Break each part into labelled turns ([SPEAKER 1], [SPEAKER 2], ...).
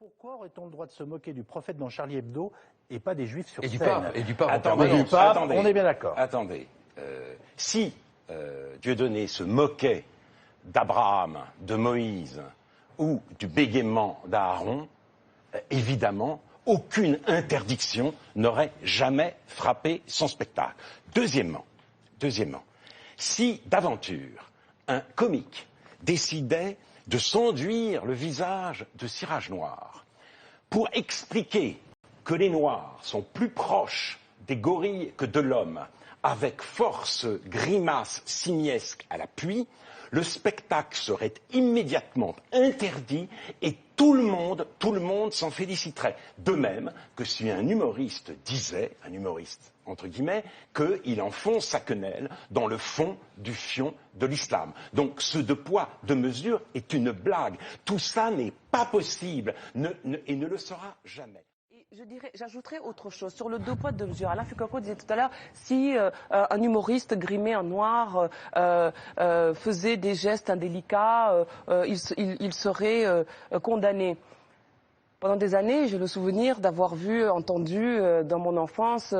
[SPEAKER 1] Pourquoi aurait-on le droit de se moquer du prophète dans Charlie Hebdo et pas des Juifs sur
[SPEAKER 2] Et
[SPEAKER 1] scène?
[SPEAKER 2] du pape.
[SPEAKER 1] Attendez, on est bien d'accord.
[SPEAKER 3] Attendez. Si Dieudonné se moquait d'Abraham, de Moïse ou du bégaiement d'Aaron, évidemment, aucune interdiction n'aurait jamais frappé son spectacle. Deuxièmement, si d'aventure un comique décidait de s'enduire le visage de cirage noir pour expliquer que les Noirs sont plus proches des gorilles que de l'homme, avec force, grimace simiesque à l'appui, le spectacle serait immédiatement interdit et tout le monde s'en féliciterait. De même que si un humoriste disait, un humoriste entre guillemets, qu'il enfonce sa quenelle dans le fond du fion de l'islam. Donc ce deux poids, deux mesures est une blague. Tout ça n'est pas possible et ne le sera jamais.
[SPEAKER 4] J'ajouterais autre chose. Sur le deux poids, deux mesures, Alain Fukuoko disait tout à l'heure, si un humoriste grimé en noir faisait des gestes indélicats, il serait condamné. Pendant des années, j'ai le souvenir d'avoir entendu dans mon enfance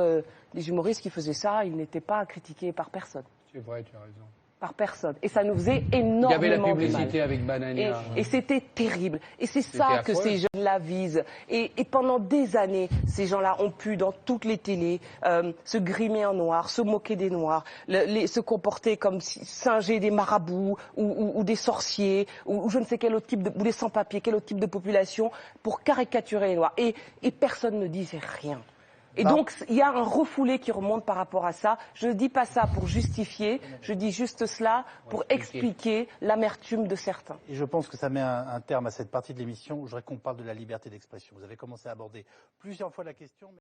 [SPEAKER 4] des humoristes qui faisaient ça, ils n'étaient pas critiqués par personne.
[SPEAKER 2] C'est vrai, tu as raison.
[SPEAKER 4] Par personne. Et ça nous faisait énormément de mal.
[SPEAKER 2] Il y avait la publicité avec Banania.
[SPEAKER 4] Et c'était terrible. Et c'est ça que ces jeunes-là visent. Et pendant des années, ces gens-là ont pu, dans toutes les télés, se grimer en noir, se moquer des Noirs, se comporter comme singer des marabouts ou des sorciers, ou je ne sais quel autre type ou des sans-papiers, quel autre type de population, pour caricaturer les Noirs. Et personne ne disait rien. Et donc, il y a un refoulé qui remonte par rapport à ça. Je ne dis pas ça pour justifier, je dis juste cela pour expliquer l'amertume de certains.
[SPEAKER 1] Et je pense que ça met un terme à cette partie de l'émission où je voudrais qu'on parle de la liberté d'expression. Vous avez commencé à aborder plusieurs fois la question.